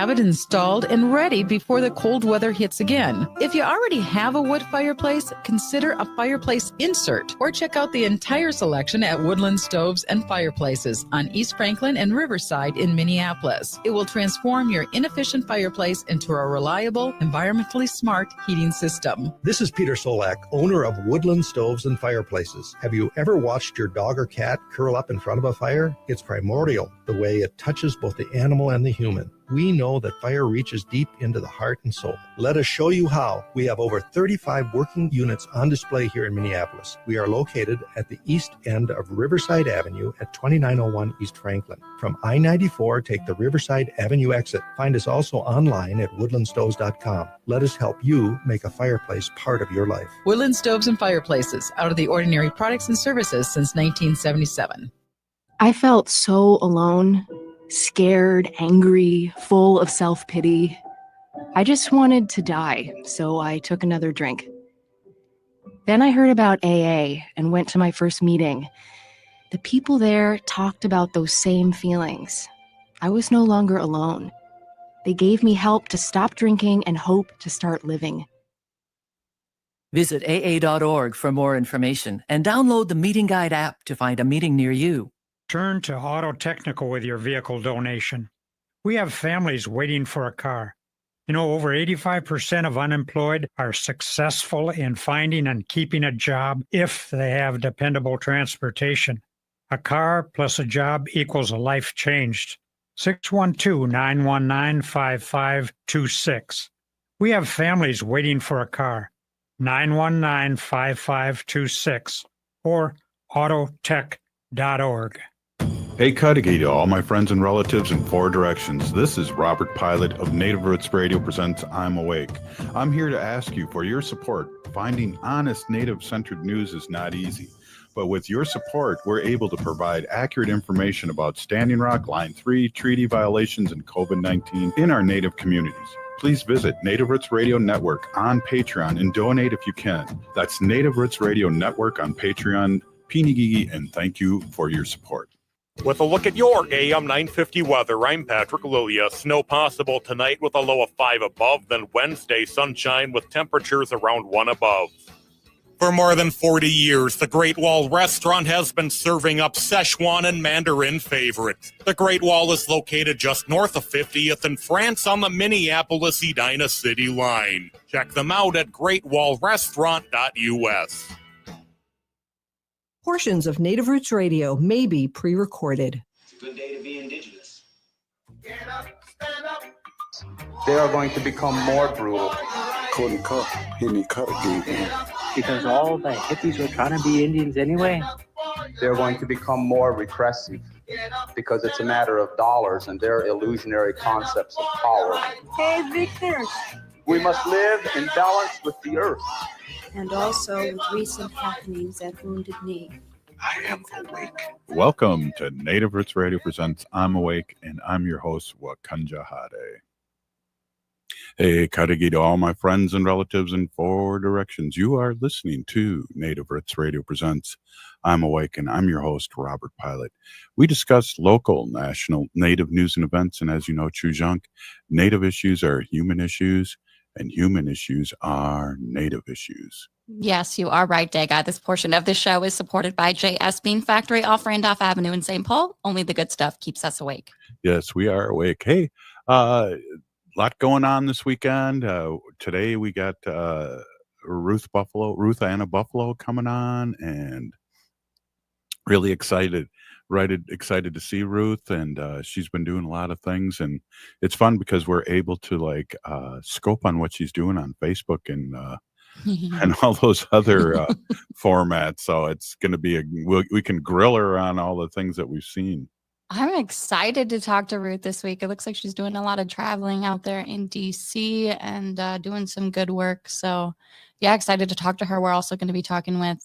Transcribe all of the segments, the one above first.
have it installed and ready before the cold weather hits again. If you already have a wood fireplace, consider a fireplace insert or check out the entire selection at Woodland Stoves and Fireplaces on East Franklin and Riverside in Minneapolis. It will transform your inefficient fireplace into a reliable, environmentally smart heating system. This is Peter Solak, owner of Woodland Stoves and Fireplaces. Have you ever watched your dog or cat curl up in front of a fire? It's primordial, the way it touches both the animal and the human. We know that fire reaches deep into the heart and soul. Let us show you how. We have over 35 working units on display here in Minneapolis. We are located at the east end of Riverside Avenue at 2901 East Franklin. From I-94, take the Riverside Avenue exit. Find us also online at woodlandstoves.com. Let us help you make a fireplace part of your life. Woodland Stoves and Fireplaces, out of the ordinary products and services since 1977. I felt so alone. Scared, angry, full of self-pity. I just wanted to die, so I took another drink. Then I heard about AA and went to my first meeting. The people there talked about those same feelings. I was no longer alone. They gave me help to stop drinking and hope to start living. Visit aa.org for more information and download the Meeting Guide app to find a meeting near you. Turn to Auto Technical with your vehicle donation. We have families waiting for a car. You know, over 85% of unemployed are successful in finding and keeping a job if they have dependable transportation. A car plus a job equals a life changed. 612-919-5526. We have families waiting for a car. 919-5526 or autotech.org. Hey, Cudahy to all my friends and relatives in four directions. This is Robert Pilot of Native Roots Radio presents I'm Awake. I'm here to ask you for your support. Finding honest Native-centered news is not easy. But with your support, we're able to provide accurate information about Standing Rock, Line 3, treaty violations, and COVID-19 in our Native communities. Please visit Native Roots Radio Network on Patreon and donate if you can. That's Native Roots Radio Network on Patreon. Pinigigi, and thank you for your support. With a look at your AM 950 weather, I'm Patrick Lilia. Snow possible tonight with a low of 5 above, then Wednesday sunshine with temperatures around 1 above. For more than 40 years, the Great Wall Restaurant has been serving up Szechuan and Mandarin favorites. The Great Wall is located just north of 50th in France on the Minneapolis-Edina City line. Check them out at greatwallrestaurant.us. Portions of Native Roots Radio may be pre-recorded. It's a good day to be indigenous. Get up, stand up. They are going to become more brutal. Couldn't cut, any cut again. Because all the hippies were trying to be Indians anyway. They're going to become more repressive because it's a matter of dollars and their illusionary concepts of power. Hey, Victor. We must live in balance with the earth. And also with recent happenings at Wounded Knee. I am awake. Welcome to Native Roots Radio presents I'm Awake, and I'm your host, Wakanja Hade. Hey, Cudahy to all my friends and relatives in four directions. You are listening to Native Roots Radio presents I'm Awake, and I'm your host, Robert Pilot. We discuss local, national, Native news and events, and as you know, Chujunk, Native issues are human issues, and human issues are Native issues. Yes, you are right, Daga. This portion of the show is supported by JS Bean Factory off Randolph Avenue in St. Paul. Only the good stuff keeps us awake. Yes, we are awake. Hey, lot going on this weekend. Today we got Ruth Anna Buffalo coming on, and really excited to see Ruth, and she's been doing a lot of things, and it's fun because we're able to scope on what she's doing on Facebook and all those other formats. So it's going to be we can grill her on all the things that we've seen. I'm excited to talk to Ruth this week. It looks like she's doing a lot of traveling out there in DC and doing some good work. So yeah, excited to talk to her. We're also going to be talking with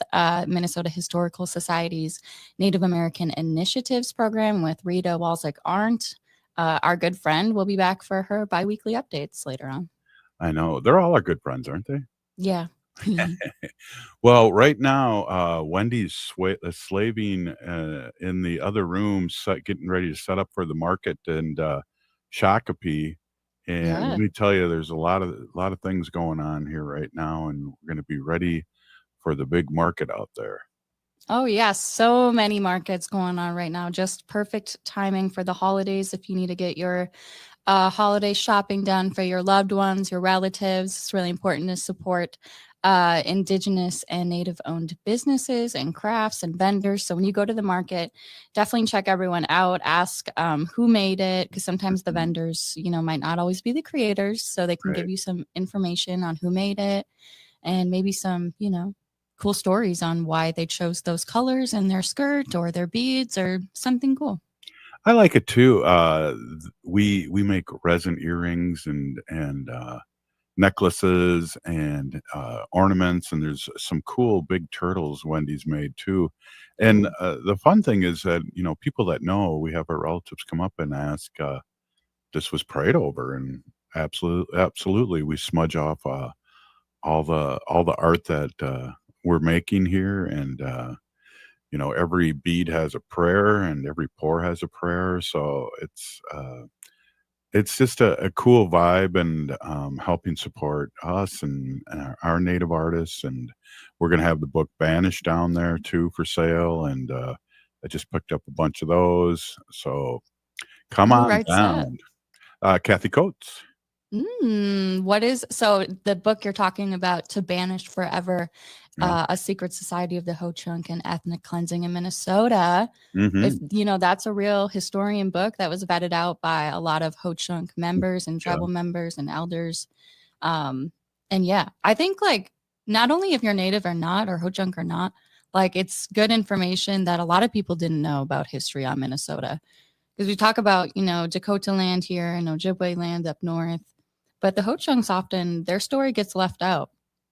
Minnesota Historical Society's Native American Initiatives program with Rita Walaszek Arndt. Our good friend will be back for her biweekly updates later on. I know. They're all our good friends, aren't they? Yeah. Well, right now, Wendy's slaving in the other room, getting ready to set up for the market, and Shakopee And Yeah. let me tell you, there's a lot of things going on here right now, and we're going to be ready for the big market out there. Oh, yeah. So many markets going on right now. Just perfect timing for the holidays. If you need to get your holiday shopping done for your loved ones, your relatives, it's really important to support Indigenous and Native owned businesses and crafts and vendors. So when you go to the market, definitely check everyone out. Ask who made it, because sometimes the vendors, might not always be the creators. So they can give you some information on who made it and maybe some, cool stories on why they chose those colors in their skirt or their beads or something cool. I like it too. We make resin earrings and necklaces and ornaments, and there's some cool big turtles Wendy's made too. And the fun thing is that people that know, we have our relatives come up and ask, this was prayed over, and absolutely we smudge off all the art that we're making here, and every bead has a prayer and every pour has a prayer, so it's just a cool vibe, and helping support us and our native artists. And we're going to have the book Banished down there too for sale, and I just picked up a bunch of those, so come Who on writes that? down. Kathy Coates. So the book you're talking about, To Banish Forever, Yeah. A Secret Society of the Ho-Chunk and Ethnic Cleansing in Minnesota. Mhm. If that's a real historian book that was vetted out by a lot of Ho-Chunk members and tribal members and elders. And yeah, I think like not only if you're Native or not, or Ho-Chunk or not, like it's good information that a lot of people didn't know about history on Minnesota. Because we talk about, Dakota land here and Ojibwe land up north, but the Ho-Chunks often, their story gets left out.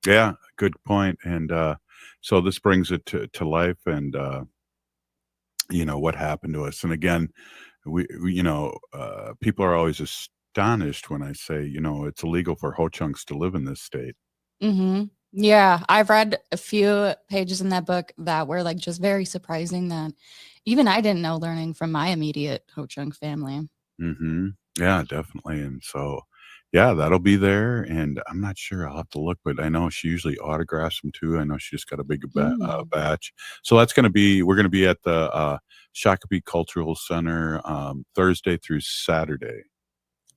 Yeah, good point. And so this brings it to life, and what happened to us. And again, we people are always astonished when I say, it's illegal for Ho-Chunks to live in this state. Mm-hmm. Yeah, I've read a few pages in that book that were like just very surprising that even I didn't know, learning from my immediate Ho-Chunk family. Mm-hmm. Yeah, definitely. And so, yeah, that'll be there. And I'm not sure. I'll have to look, but I know she usually autographs them too. I know she just got a big batch. So we're going to be at the Shakopee Cultural Center Thursday through Saturday.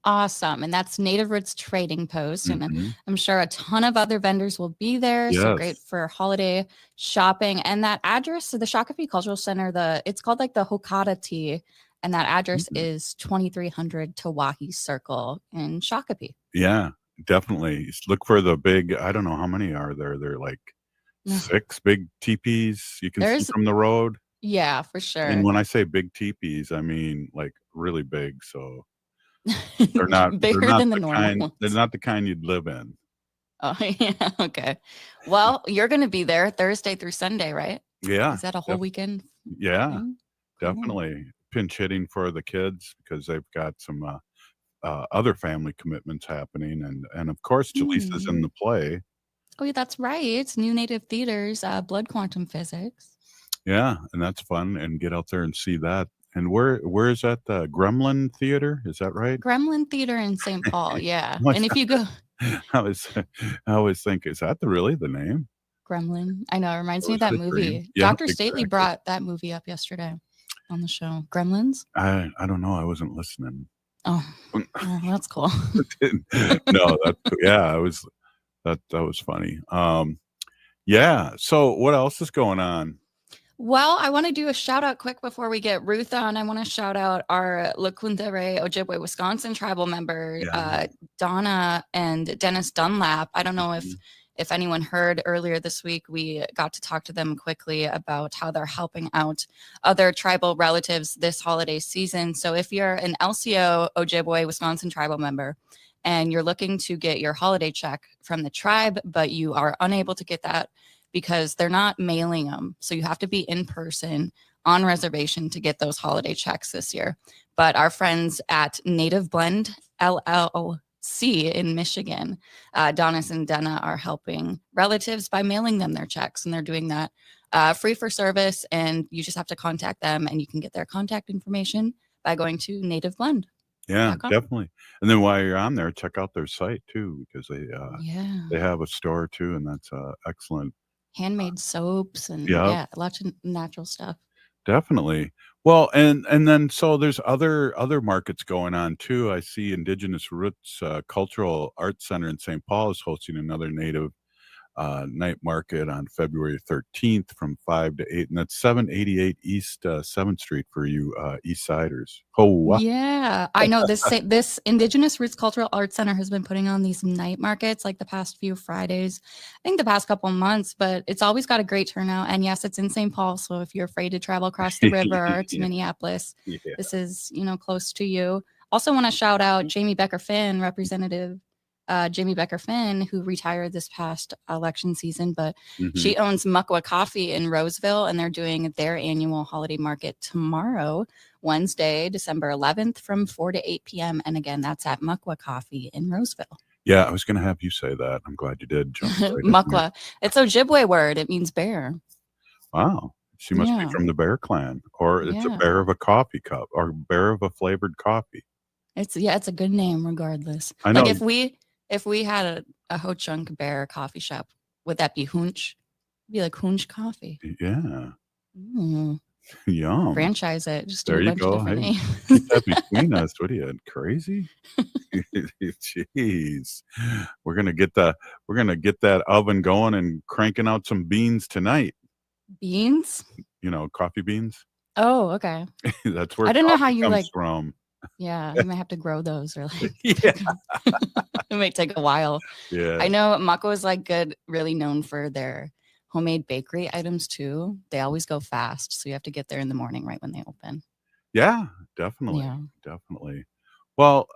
Awesome. And that's Native Roots Trading Post. And Mhm. I'm sure a ton of other vendors will be there. So Yes. great for holiday shopping. And that address to the Shakopee Cultural Center, it's called like the Hokata Tea. And that address is 2300 Tawahi Circle in Shakopee. Yeah, definitely. Look for the big, I don't know how many are there. They're like 6 big teepees you can see from the road. Yeah, for sure. And when I say big teepees, I mean like really big. So they're not bigger than the normal ones. They're not the kind you'd live in. Oh, yeah. Okay. Well, you're going to be there Thursday through Sunday, right? Yeah. Is that a whole weekend? Yeah, thing? definitely. Pinch hitting for the kids because they've got some other family commitments happening. And of course, Jaleesa's in the play. Oh, yeah, that's right. It's New Native Theater's Blood Quantum Physics. Yeah, and that's fun. And get out there and see that. And where is that? The Gremlin Theater? Is that right? Gremlin Theater in St. Paul. Yeah. What's And if you go I always think, is that really the name? Gremlin, I know, it reminds Or me of is that it a dream? movie. Yeah, Dr. Stately exactly. brought that movie up yesterday on the show. Gremlins? I don't know. I wasn't listening. Oh, well, that's cool. No, that was funny. Yeah. So what else is going on? Well, I want to do a shout out quick before we get Ruth on. I want to shout out our Lakundere Ojibwe, Wisconsin tribal member, Donna and Dennis Dunlap. I don't know if anyone heard earlier this week, we got to talk to them quickly about how they're helping out other tribal relatives this holiday season. So if you're an LCO Ojibwe, Wisconsin tribal member, and you're looking to get your holiday check from the tribe, but you are unable to get that because they're not mailing them. So you have to be in person on reservation to get those holiday checks this year. But our friends at Native Blend LLC in Michigan, Donis and Denna, are helping relatives by mailing them their checks. And they're doing that free for service. And you just have to contact them, and you can get their contact information by going to Native Blend. Yeah, definitely. And then while you're on there, check out their site too, because they have a store too, and that's excellent. Handmade soaps and lots of natural stuff. Definitely. Well, and then so there's other markets going on too. I see Indigenous Roots Cultural Arts Center in St. Paul is hosting another Native night market on February 13th from 5 to 8, and that's 788 East 7th Street for you East Siders. Yeah, I know this Indigenous Roots Cultural Arts Center has been putting on these night markets like the past few Fridays, I think the past couple months, but it's always got a great turnout. And yes, it's in St. Paul, so if you're afraid to travel across the river to Minneapolis, this is close to you. Also want to shout out Jamie Becker-Finn, Representative Jamie Becker-Finn, who retired this past election season, but she owns Muckwa Coffee in Roseville, and they're doing their annual holiday market tomorrow, Wednesday, December 11th from 4 to 8 p.m. And again, that's at Muckwa Coffee in Roseville. Yeah, I was going to have you say that. I'm glad you did. Muckwa. It's a Ojibwe word. It means bear. Wow. She must be from the Bear Clan, or it's a bear of a coffee cup, or bear of a flavored coffee. It's a good name regardless. I know. Like if we had a Ho-Chunk Bear coffee shop, would that be Hunch? It'd be like Hunch Coffee. Yeah. Yum. Franchise it. Just do there a you bunch go. of different names. Keep that between us. What are you, crazy? Jeez. We're gonna get that oven going and cranking out some beans tonight. Beans? Coffee beans. Oh, okay. That's where I don't know how you comes from. Yeah, you might have to grow those, or like it might take a while. Yeah, I know Muckwa is really known for their homemade bakery items too. They always go fast, so you have to get there in the morning right when they open. Yeah, definitely. Well,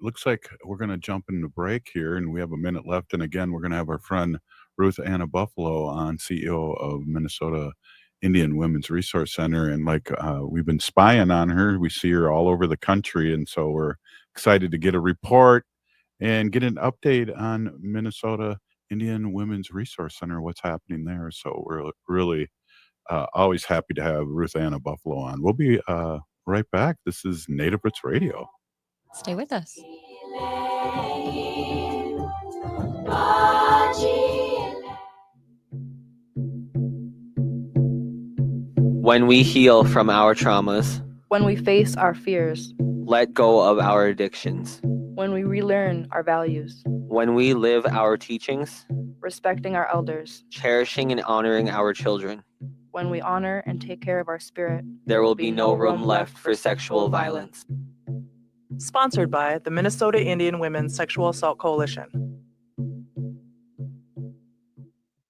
looks like we're going to jump into break here, and we have a minute left. And again, we're going to have our friend Ruth Anna Buffalo on, CEO of Minnesota Indian Women's Resource Center, and we've been spying on her. We see her all over the country, and so we're excited to get a report and get an update on Minnesota Indian Women's Resource Center, what's happening there. So we're really always happy to have Ruth Anna Buffalo on. We'll be right back. This is Native Roots Radio. Stay with us. When we heal from our traumas, when we face our fears, let go of our addictions, when we relearn our values, when we live our teachings, respecting our elders, cherishing and honoring our children, when we honor and take care of our spirit, there will be no room left for sexual violence. Sponsored by the Minnesota Indian Women's Sexual Assault Coalition.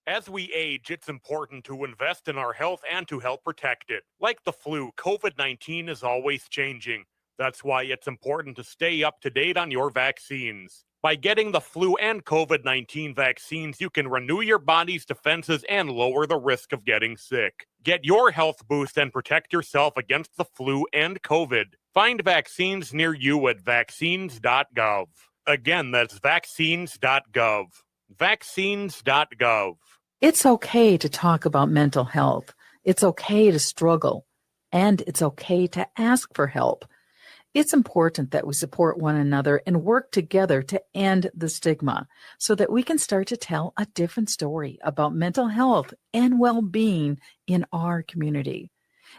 As we age, it's important to invest in our health and to help protect it. Like the flu, COVID-19 is always changing. That's why it's important to stay up to date on your vaccines. By getting the flu and COVID-19 vaccines, you can renew your body's defenses and lower the risk of getting sick. Get your health boost and protect yourself against the flu and COVID. Find vaccines near you at vaccines.gov. Again, that's vaccines.gov. Vaccines.gov. It's okay to talk about mental health. It's okay to struggle. And it's okay to ask for help. It's important that we support one another and work together to end the stigma so that we can start to tell a different story about mental health and well-being in our community.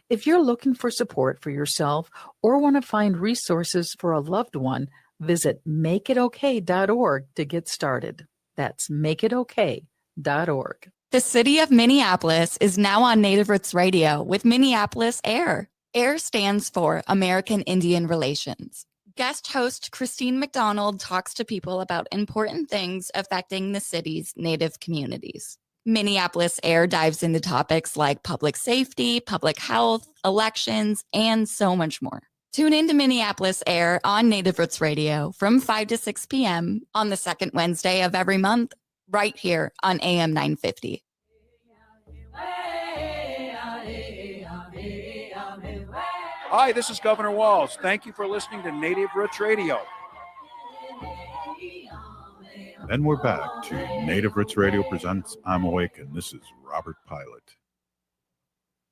If you're looking for support for yourself or want to find resources for a loved one, visit makeitokay.org to get started. That's makeitokay.org. The city of Minneapolis is now on Native Roots Radio with Minneapolis AIR. AIR stands for American Indian Relations. Guest host Christine McDonald talks to people about important things affecting the city's Native communities. Minneapolis AIR dives into topics like public safety, public health, elections, and so much more. Tune in to Minneapolis AIR on Native Roots Radio from 5 to 6 p.m. on the second Wednesday of every month, right here on AM 950. Hi, this is Governor Walz. Thank you for listening to Native Roots Radio. And we're back to Native Roots Radio presents I'm Awake, and this is Robert Pilot.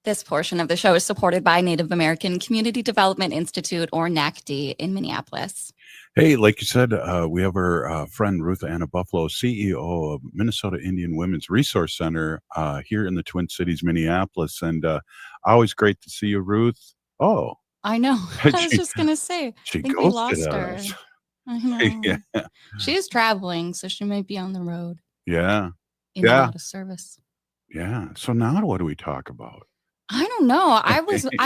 This portion of the show is supported by Native American Community Development Institute, or NACD, in Minneapolis. Hey, like you said, we have our friend Ruth Anna Buffalo, CEO of Minnesota Indian Women's Resource Center here in the Twin Cities, Minneapolis. And always great to see you, Ruth. Oh, I know. I was just going to say, she I think we ghosted lost her. us. I know. Yeah. She is traveling, so she might be on the road. Yeah. In and out of service. Yeah. So now what do we talk about? I don't know. I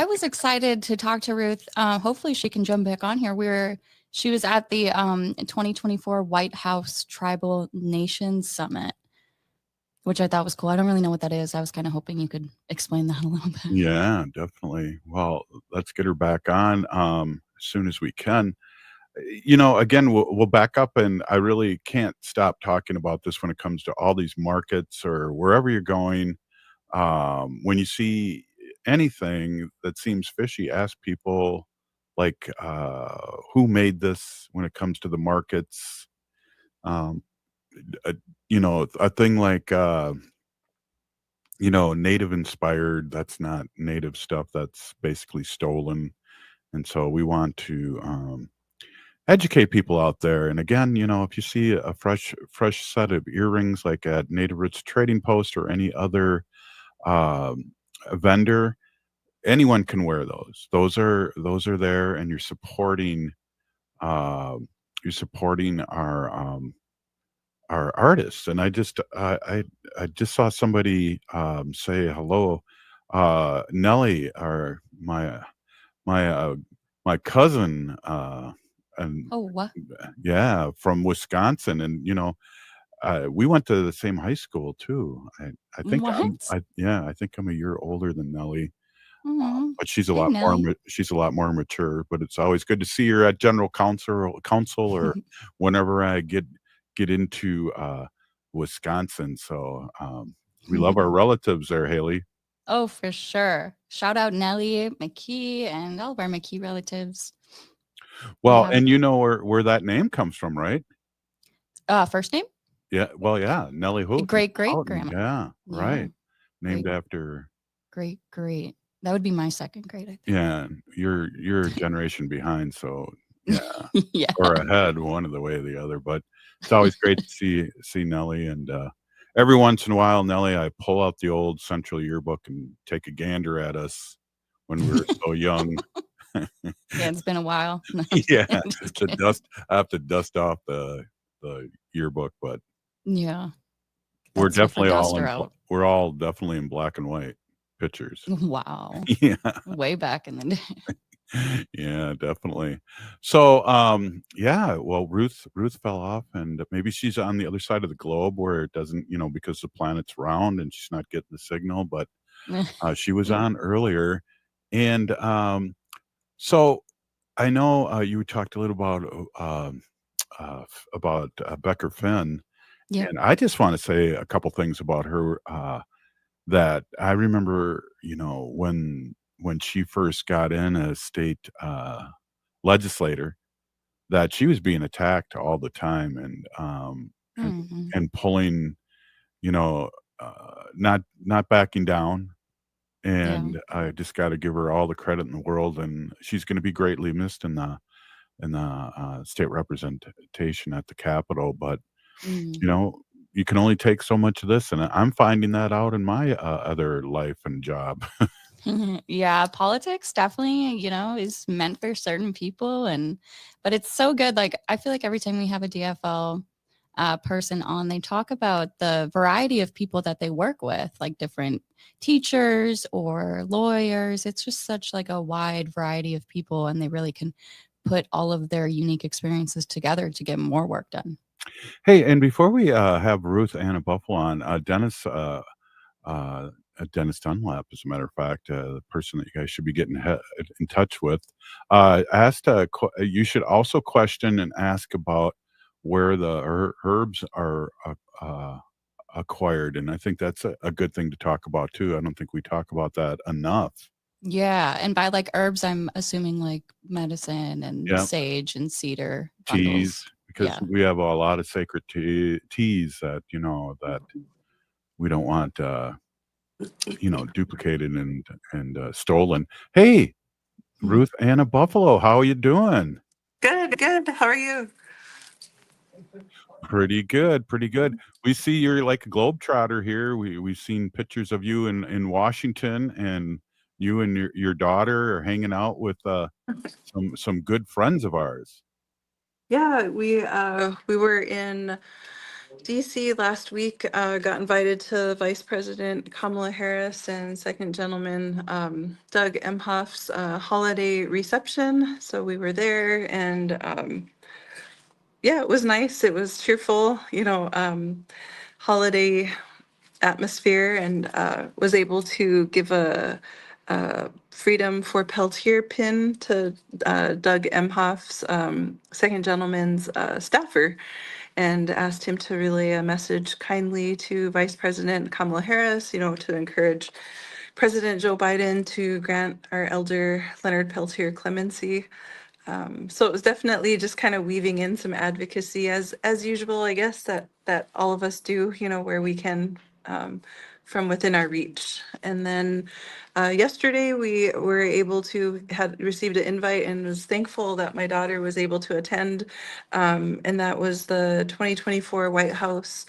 was excited to talk to Ruth. Hopefully she can jump back on here. She was at the 2024 White House Tribal Nations Summit, which I thought was cool. I don't really know what that is. I was kind of hoping you could explain that a little bit. Yeah, definitely. Well, let's get her back on as soon as we can. Again, we'll back up, and I really can't stop talking about this when it comes to all these markets or wherever you're going. When you see anything that seems fishy, ask people like who made this when it comes to the markets. A thing like native inspired, that's not native stuff, that's basically stolen. And so we want to educate people out there. And again, if you see a fresh set of earrings like at Native Roots Trading Post or any other vendor, anyone can wear those. Those are there, and you're supporting our artists. And I just saw somebody say hello, Nellie, or my cousin, and what? Yeah, from Wisconsin. And we went to the same high school too. I think I think I'm a year older than Nellie. But she's a lot more mature. But it's always good to see her at General Council or whenever I get into Wisconsin. So we love our relatives there, Haley. Oh, for sure. Shout out Nellie McKee and all of our McKee relatives. Well, and you know where that name comes from, right? First name? Yeah. Well, yeah. Nellie Houghton. Great grandma. Yeah. Right. Named after. Great. That would be my second grade, I think. Yeah. You're a generation behind, so yeah. Yeah. Or ahead, one of the way or the other. But it's always great to see Nellie. And every once in a while, Nellie, I pull out the old Central Yearbook and take a gander at us when we were so young. Yeah, it's been a while. Yeah. I have to dust off the yearbook, but yeah. We're definitely all definitely in black and white pictures. Wow. Yeah. Way back in the day. Yeah, definitely. So, well, Ruth fell off, and maybe she's on the other side of the globe where it doesn't, because the planet's round and she's not getting the signal, but she was on earlier. And so I know you talked a little about Becker Finn. Yeah. And I just want to say a couple things about her that I remember, when she first got in as state legislator, that she was being attacked all the time and pulling, not backing down. And I just got to give her all the credit in the world, and she's going to be greatly missed in the state representation at the Capitol. But you can only take so much of this, and I'm finding that out in my other life and job. Yeah, politics definitely, is meant for certain people, but it's so good. Like, I feel like every time we have a DFL person on, they talk about the variety of people that they work with, like different teachers or lawyers. It's just such like a wide variety of people, and they really can put all of their unique experiences together to get more work done. Hey, and before we have Ruth Anna Buffalo on, Dennis Dunlap, as a matter of fact, the person that you guys should be getting in touch with, asked you should also question and ask about where the herbs are acquired. And I think that's a good thing to talk about too. I don't think we talk about that enough. Yeah, and by like herbs, I'm assuming like medicine and sage and cedar bundles. Teas, because we have a lot of sacred teas that that we don't want duplicated and stolen. Hey, Ruth Anna Buffalo, how are you doing? Good, good. How are you? Pretty good, pretty good. We see you're like a globetrotter here. We've seen pictures of you in Washington, and you and your daughter are hanging out with some good friends of ours. Yeah, we were in DC last week. Got invited to Vice President Kamala Harris and Second Gentleman Doug Emhoff's holiday reception. So we were there, and yeah, it was nice. It was cheerful, holiday atmosphere, and was able to give a Freedom for Peltier pin to Doug Emhoff's Second Gentleman's staffer, and asked him to relay a message kindly to Vice President Kamala Harris, to encourage President Joe Biden to grant our elder Leonard Peltier clemency. So it was definitely just kind of weaving in some advocacy as usual, I guess, that all of us do, where we can, from within our reach. And then yesterday we were able to had received an invite and was thankful that my daughter was able to attend. And that was the 2024 White House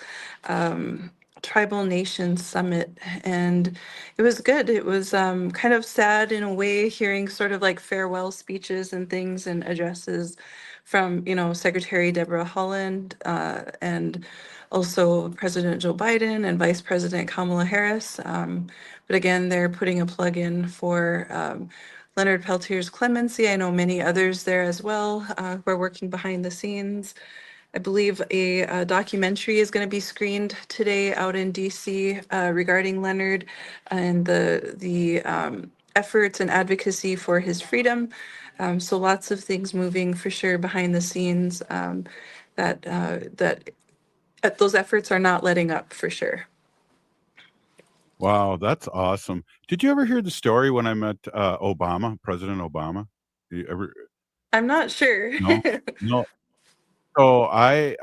Tribal Nations Summit, and it was good. It was kind of sad in a way, hearing sort of like farewell speeches and things and addresses from, Secretary Deborah Haaland, and also President Joe Biden and Vice President Kamala Harris. But again, they're putting a plug in for Leonard Peltier's clemency. I know many others there as well who are working behind the scenes. I believe a documentary is going to be screened today out in DC regarding Leonard and the efforts and advocacy for his freedom. So lots of things moving for sure behind the scenes, that those efforts are not letting up for sure. Wow, that's awesome. Did you ever hear the story when I met President Obama? You ever? I'm not sure. No, no. So I,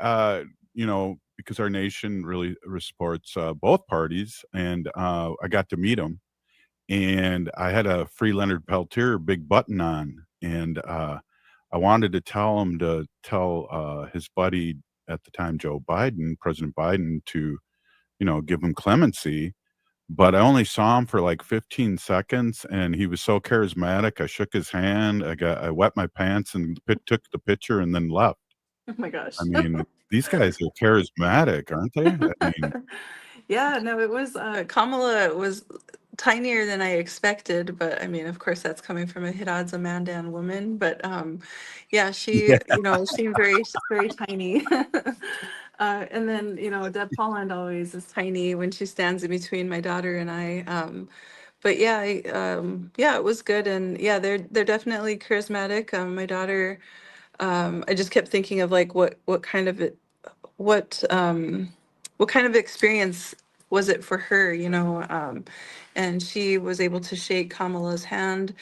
because our nation really supports both parties, and I got to meet him, and I had a free Leonard Peltier big button on, and I wanted to tell him to tell his buddy at the time, Joe Biden, President Biden, to give him clemency. But I only saw him for like 15 seconds, and he was so charismatic. I shook his hand. I wet my pants and took the picture, and then left. Oh my gosh. I mean, these guys are charismatic, aren't they? I mean, Yeah, no, it was Kamala was tinier than I expected, but I mean, of course, that's coming from a hit odds a Mandan woman. But yeah, she, seemed very tiny. And then, Deb Holland always is tiny when she stands in between my daughter and I. But yeah, yeah, it was good, and yeah, they're definitely charismatic. My daughter, I just kept thinking of like what kind of what what kind of experience was it for her, and she was able to shake Kamala's hand,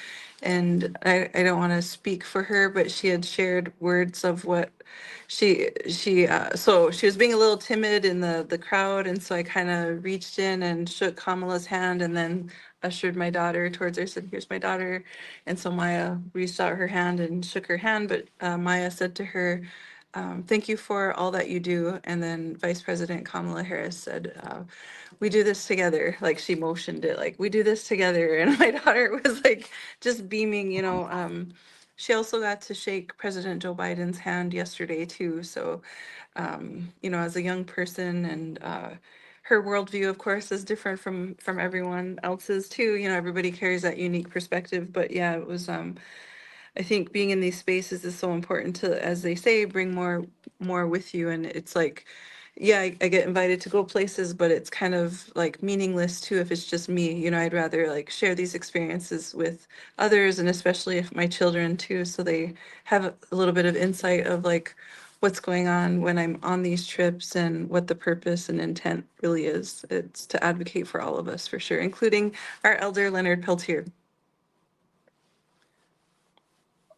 and I don't want to speak for her, but she had shared words of what so she was being a little timid in the crowd, and so I kind of reached in and shook Kamala's hand and then ushered my daughter towards her, said, "Here's my daughter." And so Maya reached out her hand and shook her hand, but Maya said to her, "Thank you for all that you do." And then Vice President Kamala Harris said, "We do this together." Like she motioned it, like, "We do this together." And my daughter was like just beaming, She also got to shake President Joe Biden's hand yesterday too. So, as a young person, and her worldview, of course, is different from everyone else's too. Everybody carries that unique perspective. But yeah, it was. I think being in these spaces is so important to, as they say, bring more with you. And it's like, yeah, I get invited to go places, but it's kind of like meaningless too if it's just me. I'd rather like share these experiences with others, and especially if my children too, so they have a little bit of insight of like what's going on when I'm on these trips and what the purpose and intent really is. It's to advocate for all of us for sure, including our elder Leonard Peltier.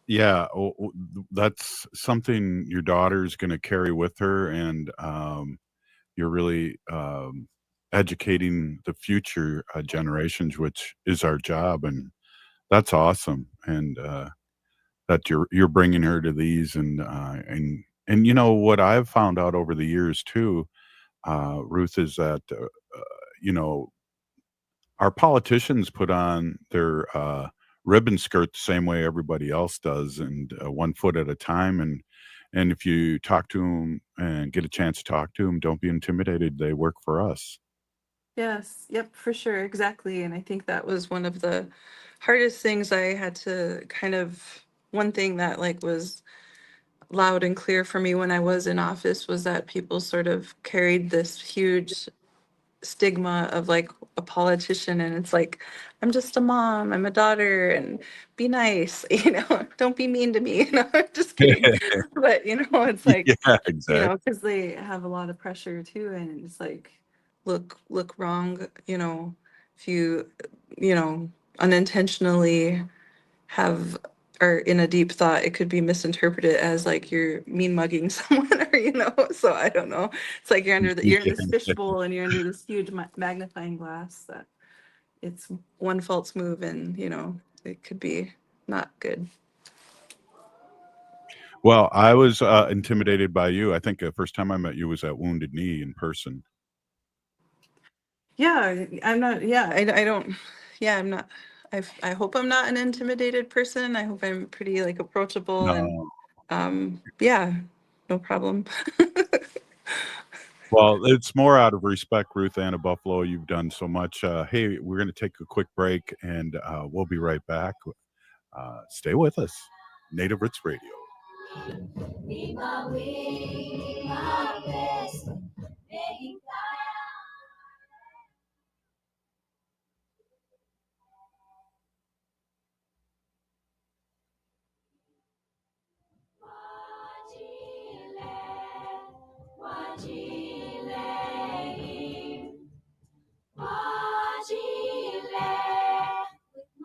yeah, that's something your daughter's going to carry with her, and you're really educating the future generations, which is our job. And that's awesome. And that you're bringing her to these. And you know, what I've found out over the years too, Ruth, is that, you know, our politicians put on their ribbon skirt the same way everybody else does, and 1 foot at a time. And if you talk to them and get a chance to talk to them, don't be intimidated. They work for us. Yes, yep, for sure, exactly. And I think that was one of the hardest things I had to kind of, one thing that like was loud and clear for me when I was in office was that people sort of carried this huge stigma of like a politician, and it's like, I'm just a mom, I'm a daughter, and be nice, you know, don't be mean to me, you know. Just kidding. But you know, it's like, Yeah, exactly. you know, because they have a lot of pressure too, and it's like, look wrong, you know, if you know, unintentionally have, or in a deep thought, it could be misinterpreted as like you're mean mugging someone, or you know. So I don't know, it's like you're you're in this fishbowl and you're under this huge magnifying glass that it's one false move and you know it could be not good. Well, I was intimidated by you. I think the first time I met you was at Wounded Knee in person. Yeah, I'm not, yeah, I don't, yeah, I'm not, I hope I'm not an intimidated person. I hope I'm pretty like approachable. No. And yeah, no problem. Well, it's more out of respect, Ruth Anna Buffalo. You've done so much. Hey, we're going to take a quick break, and we'll be right back. Stay with us. Native Roots Radio.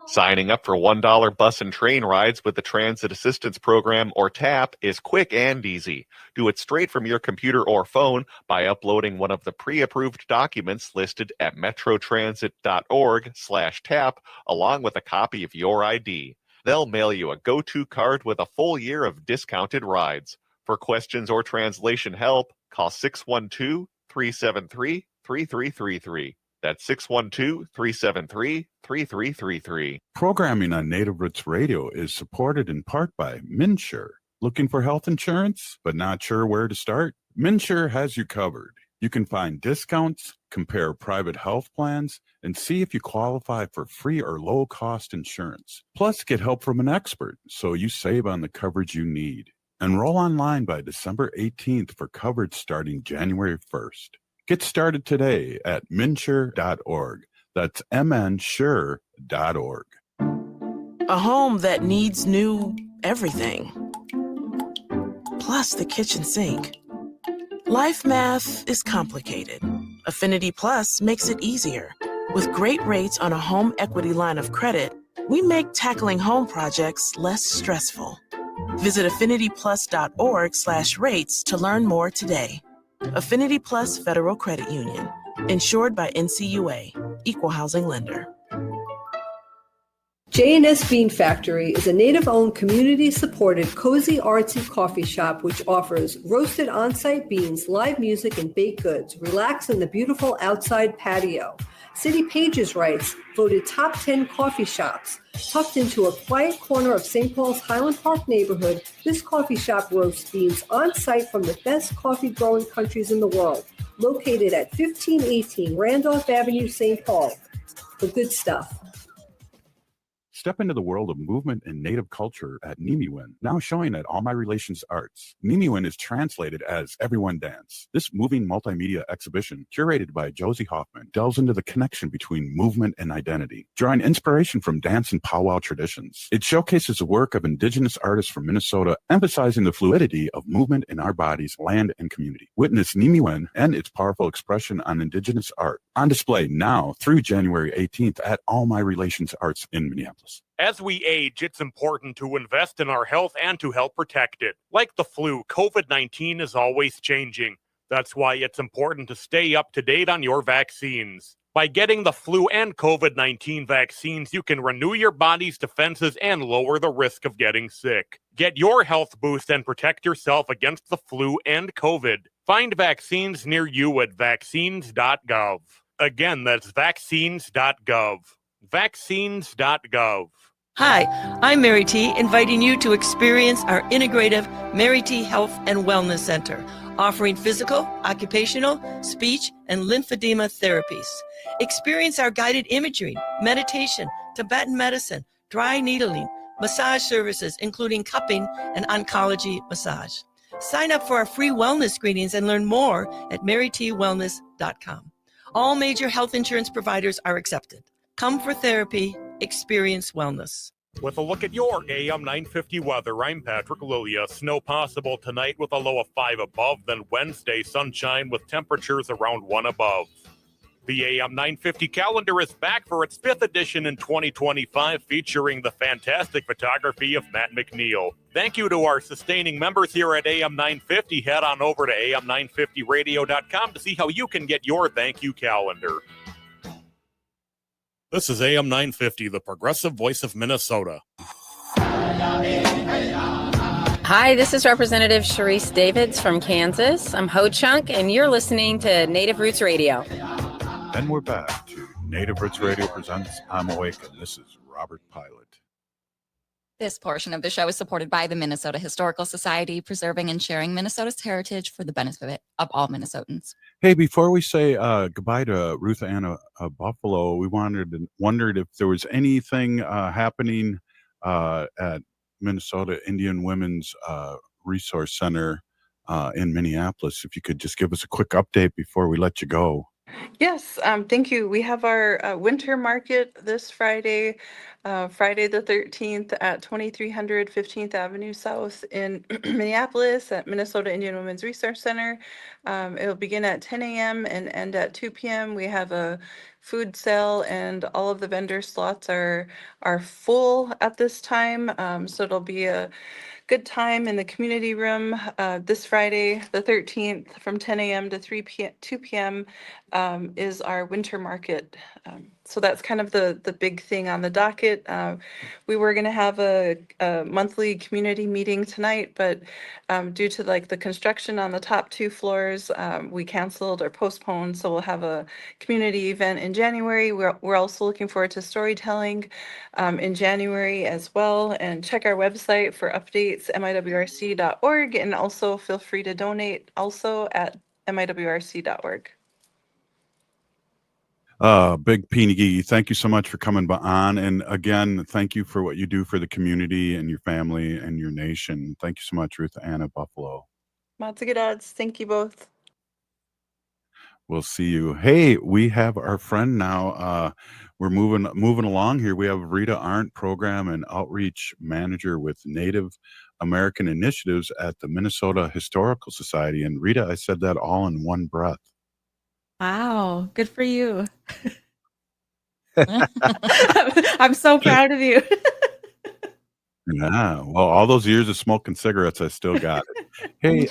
Signing up for $1 bus and train rides with the Transit Assistance Program, or TAP, is quick and easy. Do it straight from your computer or phone by uploading one of the pre-approved documents listed at metrotransit.org/TAP, along with a copy of your ID. They'll mail you a go-to card with a full year of discounted rides. For questions or translation help, call 612-373-3333. That's 612-373-3333. Programming on Native Roots Radio is supported in part by MNsure. Looking for health insurance, but not sure where to start? MNsure has you covered. You can find discounts, compare private health plans, and see if you qualify for free or low-cost insurance. Plus, get help from an expert so you save on the coverage you need. Enroll online by December 18th for coverage starting January 1st. Get started today at mnsure.org. That's mnsure.org. A home that needs new everything. Plus the kitchen sink. Life math is complicated. Affinity Plus makes it easier. With great rates on a home equity line of credit, we make tackling home projects less stressful. Visit affinityplus.org/rates to learn more today. Affinity Plus Federal Credit Union. Insured by NCUA. Equal housing lender. J&S Bean Factory is a native-owned, community-supported, cozy, artsy coffee shop which offers roasted on-site beans, live music, and baked goods. Relax in the beautiful outside patio. City Pages writes, voted top 10 coffee shops. Tucked into a quiet corner of St. Paul's Highland Park neighborhood, this coffee shop roasts beans on-site from the best coffee-growing countries in the world. Located at 1518 Randolph Avenue, St. Paul. The good stuff. Step into the world of movement and native culture at Nimiwin, now showing at All My Relations Arts. Nimiwin is translated as Everyone Dance. This moving multimedia exhibition, curated by Josie Hoffman, delves into the connection between movement and identity, drawing inspiration from dance and powwow traditions. It showcases the work of Indigenous artists from Minnesota, emphasizing the fluidity of movement in our bodies, land, and community. Witness Nimiwin and its powerful expression on Indigenous art. On display now through January 18th at All My Relations Arts in Minneapolis. As we age, it's important to invest in our health and to help protect it. Like the flu, COVID-19 is always changing. That's why it's important to stay up to date on your vaccines. By getting the flu and COVID-19 vaccines, you can renew your body's defenses and lower the risk of getting sick. Get your health boost and protect yourself against the flu and COVID. Find vaccines near you at vaccines.gov. Again, that's vaccines.gov. Vaccines.gov. Hi, I'm Mary T, inviting you to experience our integrative Mary T Health and Wellness Center, offering physical, occupational, speech, and lymphedema therapies. Experience our guided imagery, meditation, Tibetan medicine, dry needling, massage services, including cupping and oncology massage. Sign up for our free wellness screenings and learn more at marytwellness.com. All major health insurance providers are accepted. Come for therapy, experience wellness. With a look at your AM 950 weather, I'm Patrick Lilia. Snow possible tonight with a low of 5 above, then Wednesday sunshine with temperatures around 1 above. The AM 950 calendar is back for its 5th edition in 2025, featuring the fantastic photography of Matt McNeil. Thank you to our sustaining members here at AM 950. Head on over to am950radio.com to see how you can get your thank you calendar. This is AM 950, the progressive voice of Minnesota. Hi, this is Representative Sharice Davids from Kansas. I'm Ho Chunk, and you're listening to Native Roots Radio. And we're back to Native Roots Radio presents I'm Awake, and this is Robert Pilot. This portion of the show is supported by the Minnesota Historical Society, preserving and sharing Minnesota's heritage for the benefit of all Minnesotans. Hey, before we say goodbye to Ruth Anna Buffalo, we wondered if there was anything happening at Minnesota Indian Women's Resource Center in Minneapolis. If you could just give us a quick update before we let you go. Yes, thank you. We have our winter market this Friday, Friday the 13th at 2300 15th Avenue South in Minneapolis at Minnesota Indian Women's Resource Center. It'll begin at 10 a.m. and end at 2 p.m. We have a food sale and all of the vendor slots are full at this time. So it'll be a good time in the community room this Friday, the 13th, from 10 a.m. to 2 p.m. Is our winter market. So that's kind of the big thing on the docket. We were going to have a monthly community meeting tonight, but due to like the construction on the top 2 floors, we canceled or postponed. So we'll have a community event in January. We're also looking forward to storytelling in January as well. And check our website for updates, miwrc.org, and also feel free to donate also at miwrc.org. Big Peaney, thank you so much for coming on. And again, thank you for what you do for the community and your family and your nation. Thank you so much, Ruth Anna Buffalo. Matsuga odds. Thank you both. We'll see you. Hey, we have our friend now. We're moving along here. We have Rita Arndt, Program and Outreach Manager with Native American Initiatives at the Minnesota Historical Society. And Rita, I said that all in one breath. Wow, good for you. I'm so proud of you. Yeah, well, all those years of smoking cigarettes, I still got it. Hey,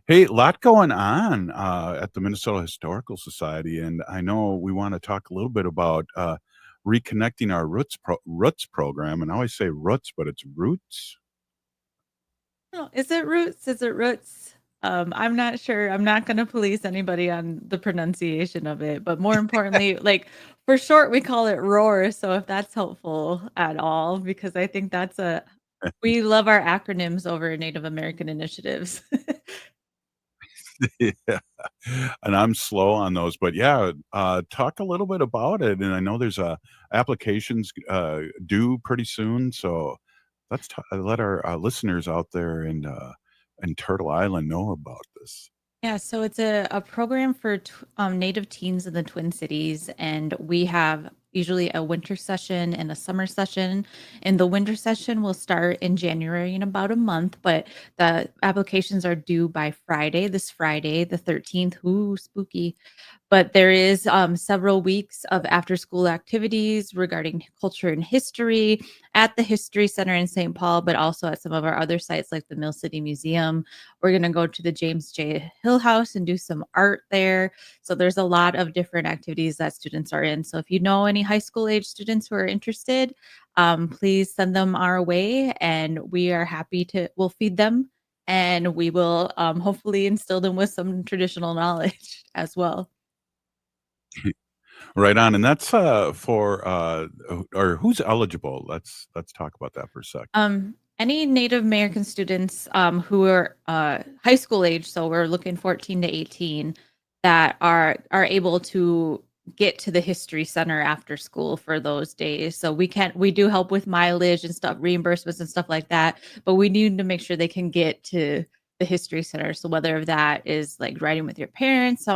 hey, a lot going on at the Minnesota Historical Society, and I know we want to talk a little bit about reconnecting our Roots program. And I always say Roots, but it's Roots. Oh, is it Roots? Is it Roots? I'm not sure. I'm not going to police anybody on the pronunciation of it, but more importantly, like for short, we call it ROAR. So if that's helpful at all, because I think we love our acronyms over Native American initiatives. Yeah, and I'm slow on those, but yeah, talk a little bit about it. And I know there's applications due pretty soon, so let's let our listeners out there in Turtle Island know about this. Yeah, so it's a program for Native teens in the Twin Cities, and we have usually a winter session and a summer session. And the winter session will start in January in about a month, but the applications are due by this Friday, the 13th. Ooh, spooky. But there is several weeks of after-school activities regarding culture and history at the History Center in St. Paul, but also at some of our other sites like the Mill City Museum. We're going to go to the James J. Hill House and do some art there. So there's a lot of different activities that students are in. So if you know any high school age students who are interested, please send them our way, and we are happy to, we'll feed them, and we will hopefully instill them with some traditional knowledge as well. Right on. And that's for or who's eligible? Let's talk about that for a sec. Any Native American students who are high school age, so we're looking 14 to 18, that are able to get to the History Center after school for those days. So we do help with mileage and stuff, reimbursements and stuff like that, but we need to make sure they can get to the History Center. So whether that is like riding with your parents,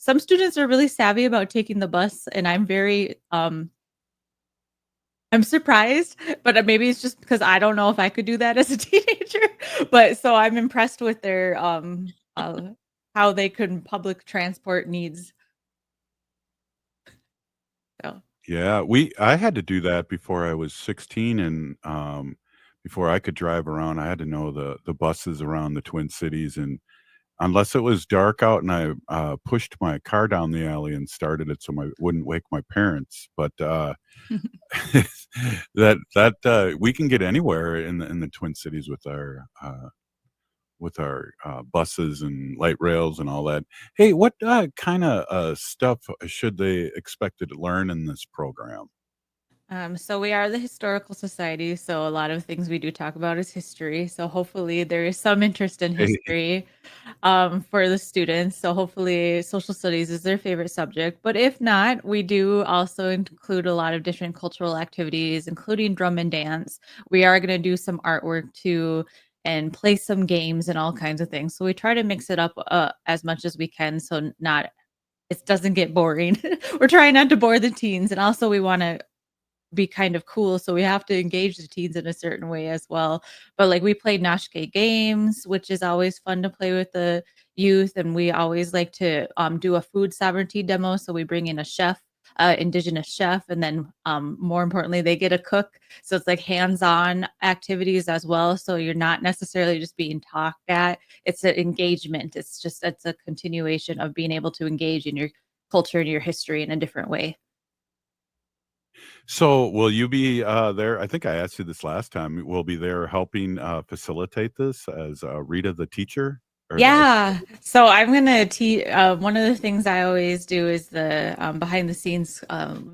some students are really savvy about taking the bus, and I'm very I'm surprised, but maybe it's just because I don't know if I could do that as a teenager. But so I'm impressed with their how they could public transport needs. So Yeah, I had to do that before I was 16, and before I could drive around, I had to know the buses around the Twin Cities, and unless it was dark out and I pushed my car down the alley and started it so I wouldn't wake my parents. But that we can get anywhere in the Twin Cities with our buses and light rails and all that. Hey, what kind of stuff should they expected to learn in this program? So we are the Historical Society, so a lot of things we do talk about is history. So hopefully there is some interest in Hey. history for the students. So hopefully social studies is their favorite subject. But if not, we do also include a lot of different cultural activities, including drum and dance. We are going to do some artwork too, and play some games and all kinds of things. So we try to mix it up as much as we can, so it doesn't get boring. We're trying not to bore the teens, and also we want to be kind of cool, so we have to engage the teens in a certain way as well. But like we play Noshke games, which is always fun to play with the youth, and we always like to do a food sovereignty demo. So we bring in a chef, indigenous chef, and then more importantly, they get a cook. So it's like hands-on activities as well. So you're not necessarily just being talked at; it's an engagement. It's a continuation of being able to engage in your culture and your history in a different way. So will you be there? I think I asked you this last time. We'll be there helping facilitate this as Rita, the teacher. Yeah. So I'm going to teach. One of the things I always do is the behind the scenes,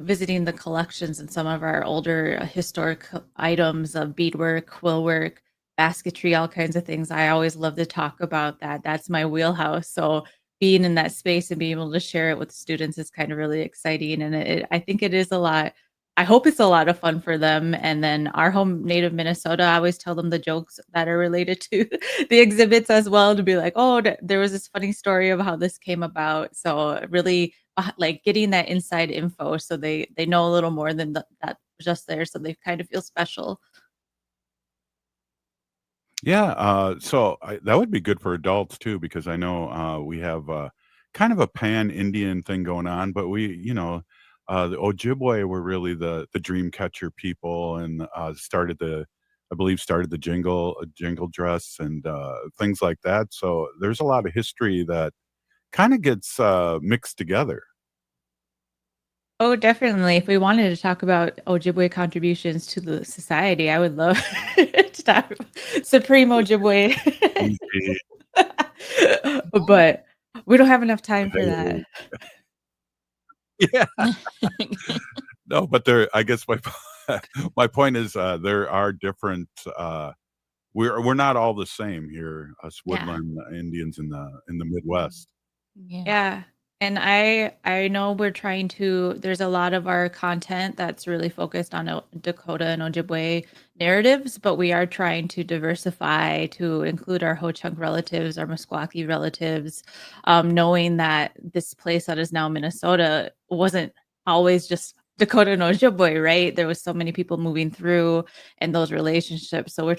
visiting the collections and some of our older historic items of beadwork, quill work, basketry, all kinds of things. I always love to talk about that. That's my wheelhouse. So being in that space and being able to share it with students is kind of really exciting. And I think it is a lot. I hope it's a lot of fun for them. And then our home native Minnesota, I always tell them the jokes that are related to the exhibits as well, to be like, oh, there was this funny story of how this came about. So really like getting that inside info, so they know a little more than that just there. So they kind of feel special. Yeah, so that would be good for adults too, because I know we have kind of a pan-Indian thing going on, but the Ojibwe were really the dream catcher people, and I believe started the jingle dress and things like that. So there's a lot of history that kind of gets mixed together. Oh, definitely. If we wanted to talk about Ojibwe contributions to the society, I would love to talk about Supreme Ojibwe. But we don't have enough time for that. Yeah. No, but I guess my point is there are different. We're not all the same here, us woodland Indians in the Midwest. Yeah. And I know we're trying to, there's a lot of our content that's really focused on Dakota and Ojibwe narratives, but we are trying to diversify to include our Ho-Chunk relatives, our Meskwaki relatives, knowing that this place that is now Minnesota wasn't always just Dakota and Ojibwe, right? There was so many people moving through and those relationships. So we're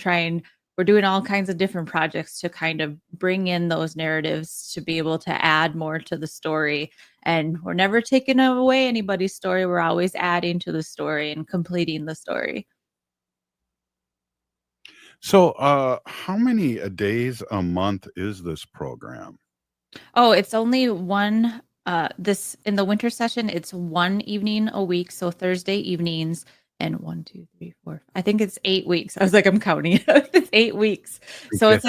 we're doing all kinds of different projects to kind of bring in those narratives to be able to add more to the story. And we're never taking away anybody's story. We're always adding to the story and completing the story. So, how many days a month is this program? Oh, it's only one. This in the winter session, it's one evening a week. So Thursday evenings, and 1, 2, 3, 4. I think it's 8 weeks. I was like, I'm counting. It's 8 weeks. So it's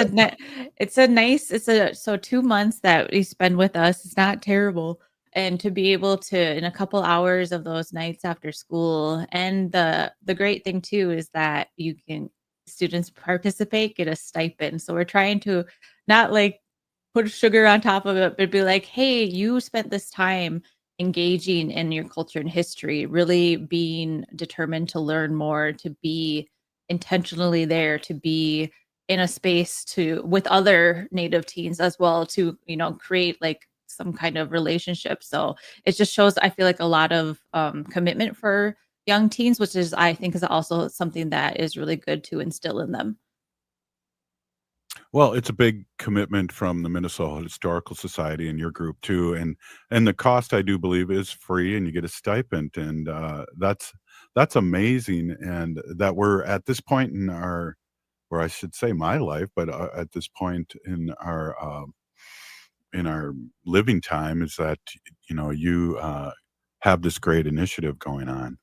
so 2 months that you spend with us. It's not terrible. And to be able to, in a couple hours of those nights after school, and the great thing too is that students participate, get a stipend. So we're trying to not like put sugar on top of it, but be like, hey, you spent this time engaging in your culture and history, really being determined to learn more, to be intentionally there, to be in a space with other Native teens as well, to, create like some kind of relationship. So it just shows, I feel like, a lot of commitment for young teens, which I think is also something that is really good to instill in them. Well, it's a big commitment from the Minnesota Historical Society and your group too, and the cost, I do believe, is free, and you get a stipend, and that's amazing. And that we're at this point in our, or I should say, my life, but at this point in our living time, is that you have this great initiative going on.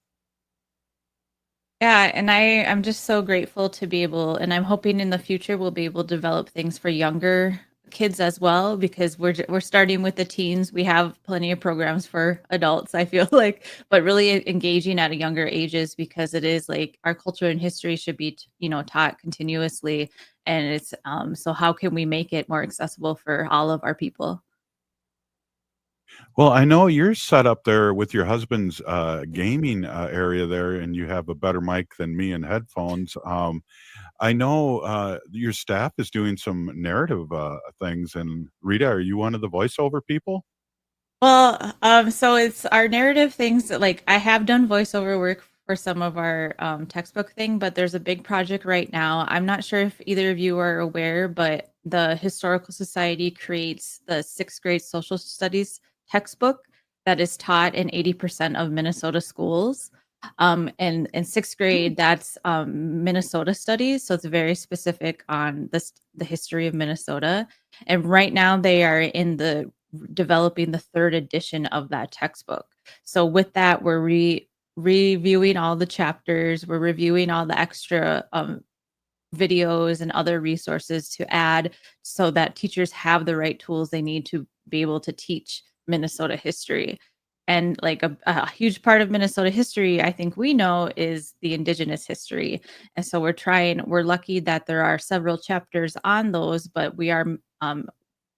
Yeah, and I'm just so grateful to be able, and I'm hoping in the future we'll be able to develop things for younger kids as well, because we're starting with the teens. We have plenty of programs for adults, I feel like, but really engaging at a younger ages, because it is like our culture and history should be taught continuously, and it's so how can we make it more accessible for all of our people? Well, I know you're set up there with your husband's gaming area there, and you have a better mic than me and headphones. I know your staff is doing some narrative things. And Rita, are you one of the voiceover people? Well, so it's our narrative things that, like, I have done voiceover work for some of our textbook thing, but there's a big project right now. I'm not sure if either of you are aware, but the Historical Society creates the 6th grade social studies textbook that is taught in 80% of Minnesota schools. And in 6th grade, that's Minnesota studies. So it's very specific on the history of Minnesota. And right now they are developing the 3rd edition of that textbook. So with that, we're reviewing all the chapters. We're reviewing all the extra videos and other resources to add so that teachers have the right tools they need to be able to teach Minnesota history. And like a huge part of Minnesota history, I think we know, is the Indigenous history. And so we're lucky that there are several chapters on those, but we are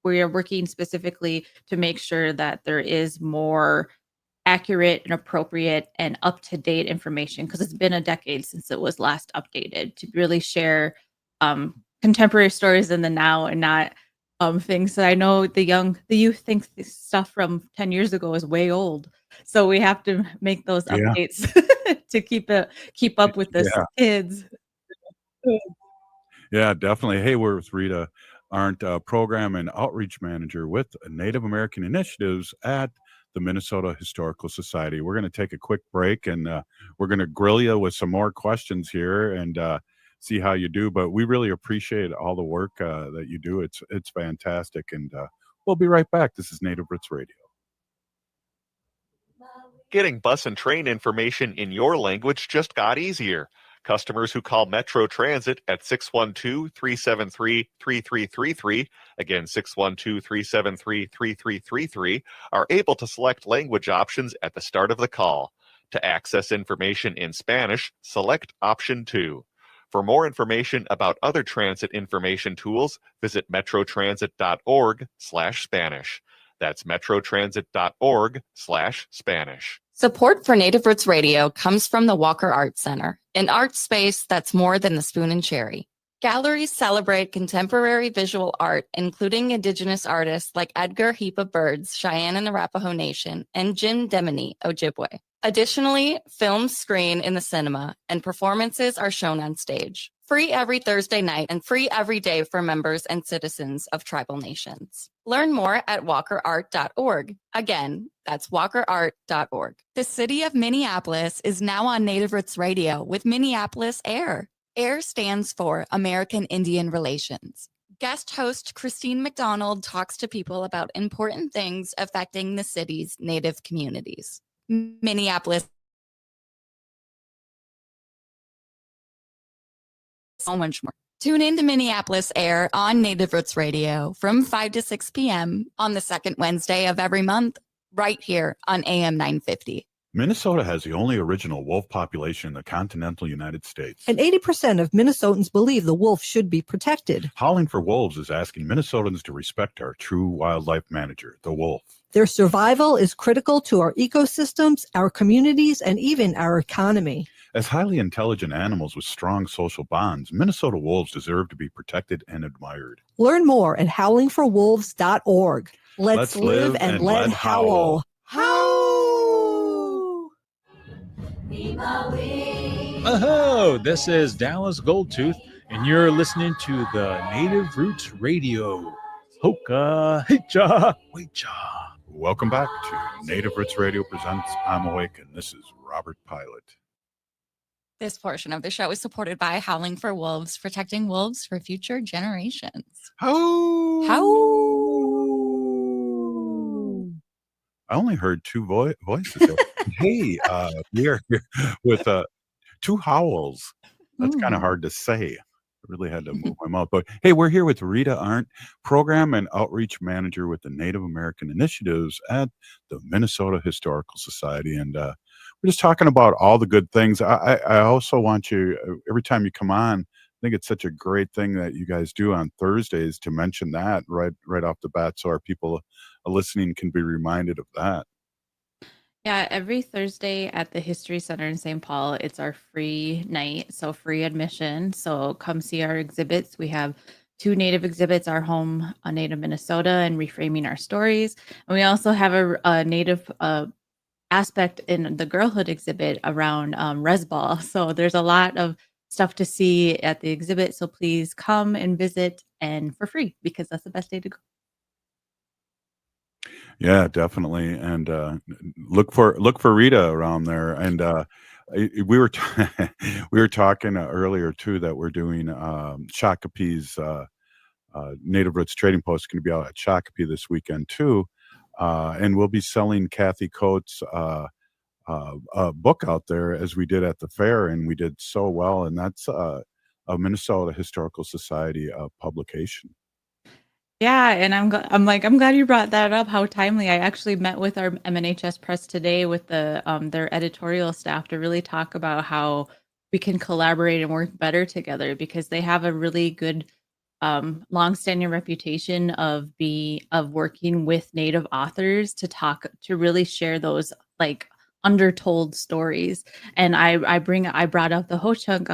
working specifically to make sure that there is more accurate and appropriate and up-to-date information, because it's been a decade since it was last updated, to really share contemporary stories in the now, and not things that I know the youth thinks this stuff from 10 years ago is way old. So we have to make those updates to keep up with this kids. Yeah, definitely. Hey, we're with Rita Arndt, Program and Outreach Manager with Native American Initiatives at the Minnesota Historical Society. We're going to take a quick break, and we're going to grill you with some more questions here and see how you do. But we really appreciate all the work that you do. It's fantastic. And we'll be right back. This is Native Roots Radio. Getting bus and train information in your language just got easier. Customers who call Metro Transit at 612-373-3333, again 612-373-3333, are able to select language options at the start of the call. To access information in Spanish, select option 2. For more information about other transit information tools, visit metrotransit.org/Spanish. That's metrotransit.org/Spanish. Support for Native Roots Radio comes from the Walker Arts Center, an art space that's more than the spoon and cherry. Galleries celebrate contemporary visual art, including Indigenous artists like Edgar Heap of Birds, Cheyenne and Arapaho Nation, and Jim Demini, Ojibwe. Additionally, films screen in the cinema, and performances are shown on stage. Free every Thursday night and free every day for members and citizens of tribal nations. Learn more at walkerart.org. Again, that's walkerart.org. The city of Minneapolis is now on Native Roots Radio with Minneapolis Air. AIR stands for American Indian Relations. Guest host Christine McDonald talks to people about important things affecting the city's Native communities. Minneapolis. So much more. Tune in to Minneapolis Air on Native Roots Radio from 5 to 6 p.m. on the second Wednesday of every month, right here on AM 950. Minnesota has the only original wolf population in the continental United States. And 80% of Minnesotans believe the wolf should be protected. Howling for Wolves is asking Minnesotans to respect our true wildlife manager, the wolf. Their survival is critical to our ecosystems, our communities, and even our economy. As highly intelligent animals with strong social bonds, Minnesota wolves deserve to be protected and admired. Learn more at howlingforwolves.org. Let's live and let howl. Oh, this is Dallas Goldtooth, and you're listening to the Native Roots Radio. Hoka, hicha, wecha. Welcome back to Native Roots Radio presents I'm Awake, and this is Robert Pilot. This portion of the show is supported by Howling for Wolves, protecting wolves for future generations. Howl! Howl! I only heard two voices. Hey, we are here with two howls. That's kind of hard to say. I really had to move my mouth. But hey, we're here with Rita Arndt, Program and Outreach Manager with the Native American Initiatives at the Minnesota Historical Society. And we're just talking about all the good things. I also want you, every time you come on, I think it's such a great thing that you guys do on Thursdays to mention that right off the bat so our people listening can be reminded of that. Yeah, every Thursday at the History Center in St. Paul, it's our free night, so free admission. So come see our exhibits. We have 2 Native exhibits, our home on Native Minnesota and Reframing Our Stories. And we also have a Native aspect in the girlhood exhibit around Resball. So there's a lot of stuff to see at the exhibit. So please come and visit, and for free, because that's the best day to go. Yeah, definitely. And look for Rita around there. And we were talking earlier too that we're doing Shakopee's Native Roots Trading Post is going to be out at Shakopee this weekend too, and we'll be selling Kathy Coates' book out there as we did at the fair, and we did so well. And that's a Minnesota Historical Society publication. Yeah, and I'm glad you brought that up. How timely! I actually met with our MNHS press today with the their editorial staff to really talk about how we can collaborate and work better together, because they have a really good longstanding reputation of working with Native authors to really share those like undertold stories. And I brought up the Ho-Chunk,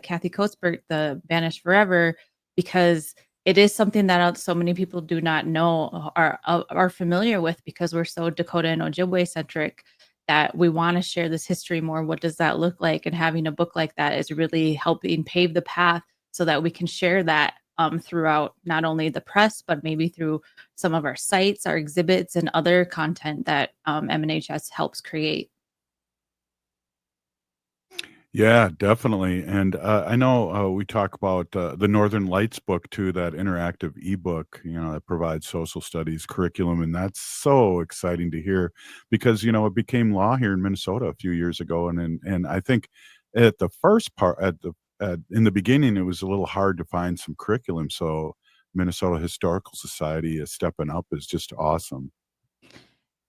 Kathy Coatsburg, the Banished Forever, because it is something that so many people do not know are familiar with, because we're so Dakota and Ojibwe centric that we want to share this history more. What does that look like? And having a book like that is really helping pave the path so that we can share that throughout not only the press, but maybe through some of our sites, our exhibits, and other content that MNHS helps create. Yeah, definitely. And I know we talk about the Northern Lights book too, that interactive ebook, that provides social studies curriculum. And that's so exciting to hear, because, it became law here in Minnesota a few years ago. And I think at the first part, in the beginning, it was a little hard to find some curriculum. So Minnesota Historical Society is stepping up is just awesome.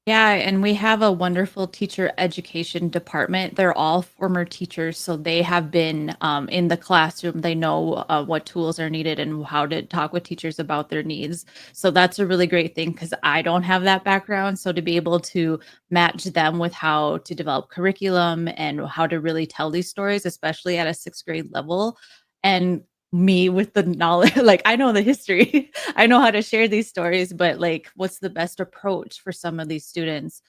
Yeah, and we have a wonderful teacher education department. They're all former teachers, so they have been in the classroom. They know what tools are needed and how to talk with teachers about their needs. So that's a really great thing, because I don't have that background. So to be able to match them with how to develop curriculum and how to really tell these stories, especially at a 6th grade level, and me with the knowledge. Like, I know the history. I know how to share these stories, but like, what's the best approach for some of these students?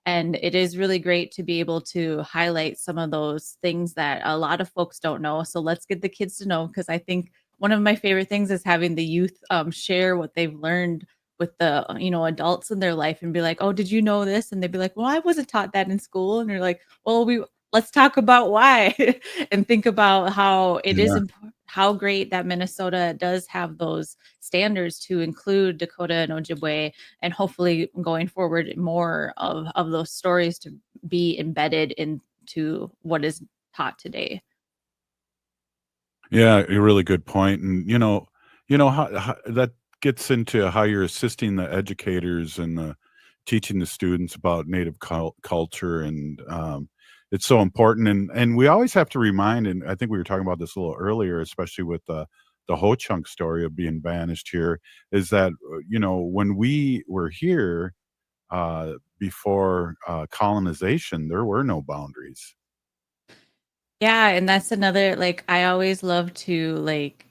And it is really great to be able to highlight some of those things that a lot of folks don't know. So let's get the kids to know, because I think one of my favorite things is having the youth share what they've learned with the adults in their life and be like, oh, did you know this? And they'd be like, well, I wasn't taught that in school. And you're like, well, let's talk about why and think about how it is Yeah. important, how great that Minnesota does have those standards to include Dakota and Ojibwe, and hopefully going forward more of those stories to be embedded into what is taught today. Yeah, a really good point. And how that gets into how you're assisting the educators and teaching the students about Native culture, and it's so important. And we always have to remind, and I think we were talking about this a little earlier, especially with the Ho Chunk story of being banished here, is that when we were here before colonization, there were no boundaries. Yeah, and that's another, like, I always love to like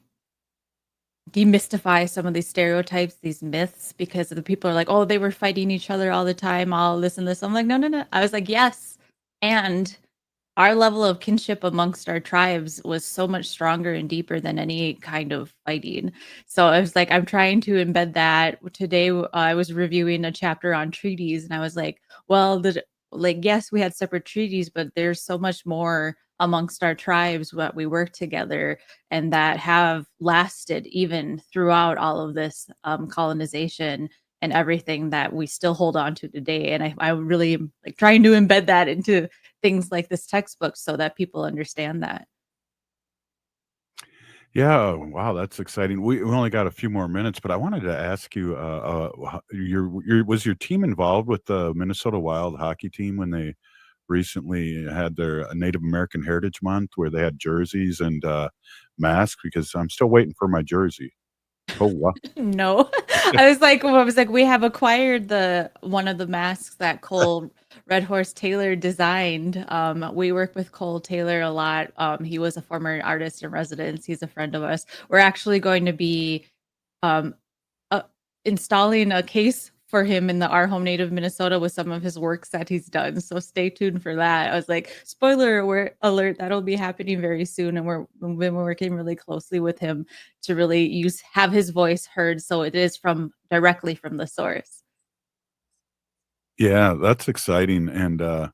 demystify some of these stereotypes, these myths, because the people are like, oh, they were fighting each other all the time, all this and this. I'm like, no, no, no. I was like, yes. And our level of kinship amongst our tribes was so much stronger and deeper than any kind of fighting. So I was like, I'm trying to embed that. Today, I was reviewing a chapter on treaties, and I was like, well, yes, we had separate treaties, but there's so much more amongst our tribes that we work together and that have lasted even throughout all of this colonization and everything that we still hold on to today. And I really am like trying to embed that into things like this textbook so that people understand that. Yeah, wow, that's exciting. We only got a few more minutes, but I wanted to ask you, was your team involved with the Minnesota Wild hockey team when they recently had their Native American Heritage Month, where they had jerseys and masks? Because I'm still waiting for my jersey. Oh, wow. No. I was like, we have acquired the one of the masks that Cole Red Horse Taylor designed. We work with Cole Taylor a lot. He was a former artist in residence. He's a friend of us. We're actually going to be um, uh, installing a case for him in our home native Minnesota with some of his works that he's done. So stay tuned for that. I was like, spoiler alert, that'll be happening very soon. And we've been working really closely with him to really have his voice heard. So it is directly from the source. Yeah, that's exciting, and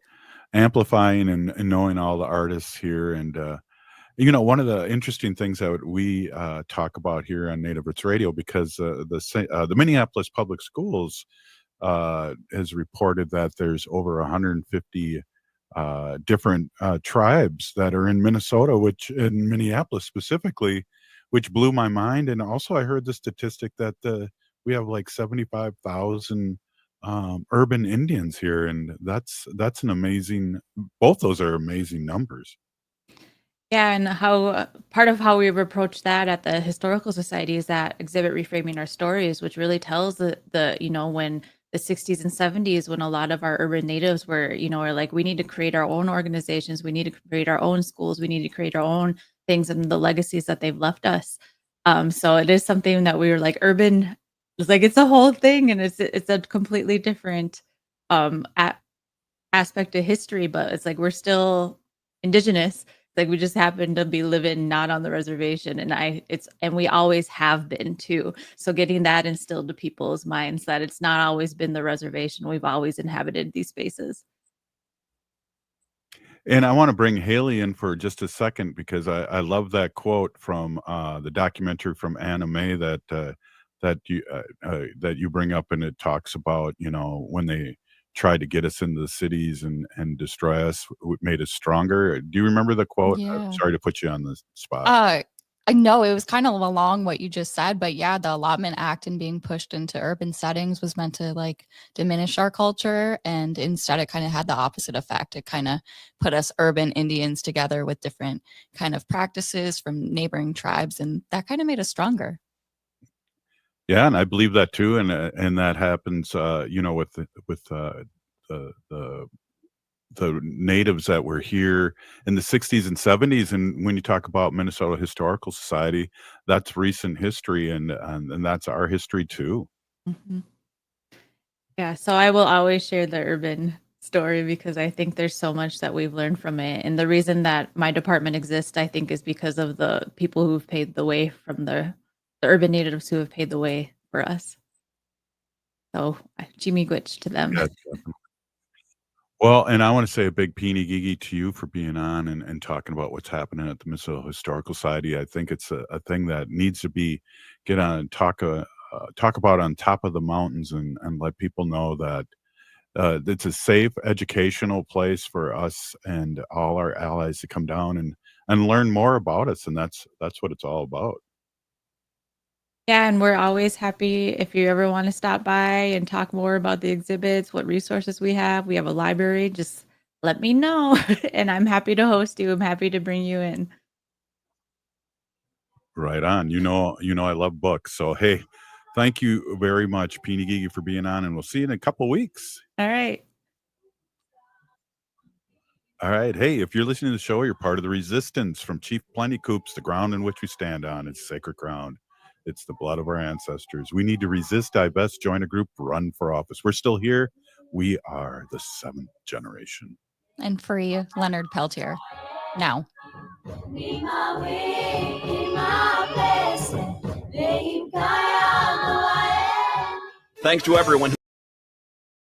amplifying and knowing all the artists here. And one of the interesting things that we talk about here on Native Roots Radio, because the Minneapolis Public Schools has reported that there's over 150 different tribes that are in Minnesota, which in Minneapolis specifically, which blew my mind. And also, I heard the statistic that we have like 75,000 urban Indians here, and that's an amazing. Both those are amazing numbers. Yeah, and how part of how we've approached that at the Historical Society is that exhibit Reframing Our Stories, which really tells when the 60s and 70s, when a lot of our urban natives are like, we need to create our own organizations, we need to create our own schools, we need to create our own things and the legacies that they've left us. So it is something that we were like, urban, it's like, it's a whole thing, and it's a completely different aspect of history, but it's like we're still indigenous. Like, we just happen to be living not on the reservation, and we always have been too. So getting that instilled to people's minds that it's not always been the reservation. We've always inhabited these spaces. And I want to bring Haley in for just a second, because I love that quote from the documentary from Anna May that you bring up, and it talks about when they tried to get us into the cities and destroy us, made us stronger. Do you remember the quote? Yeah. Sorry to put you on the spot. I know it was kind of along what you just said, but yeah, the Allotment Act and being pushed into urban settings was meant to like diminish our culture, and instead it kind of had the opposite effect. It kind of put us urban Indians together with different kind of practices from neighboring tribes, and that kind of made us stronger. Yeah, and I believe that too, and that happens, with the the natives that were here in the 60s and 70s. And when you talk about Minnesota Historical Society, that's recent history, and that's our history too. Mm-hmm. Yeah, so I will always share the urban story because I think there's so much that we've learned from it. And the reason that my department exists, I think, is because of the people who've paved the way, from the urban natives who have paved the way for us. So Jimmy Gwitch to them. Yeah, well, and I want to say a big peeny gigi to you for being on and talking about what's happening at the Minnesota Historical Society. I think it's a thing that needs to be get on and talk about on top of the mountains, and let people know that it's a safe educational place for us and all our allies to come down and learn more about us. And that's what it's all about. Yeah, and we're always happy if you ever want to stop by and talk more about the exhibits, what resources we have. We have a library. Just let me know, and I'm happy to host you. I'm happy to bring you in. Right on. You know, I love books. So, hey, thank you very much, Peeny Gigi, for being on, and we'll see you in a couple of weeks. All right. All right. Hey, if you're listening to the show, you're part of the resistance from Chief Plenty Coops, the ground in which we stand on. It's sacred ground. It's the blood of our ancestors. We need to resist, divest, join a group, run for office. We're still here. We are the 7th generation. And free Leonard Peltier now. Thanks to everyone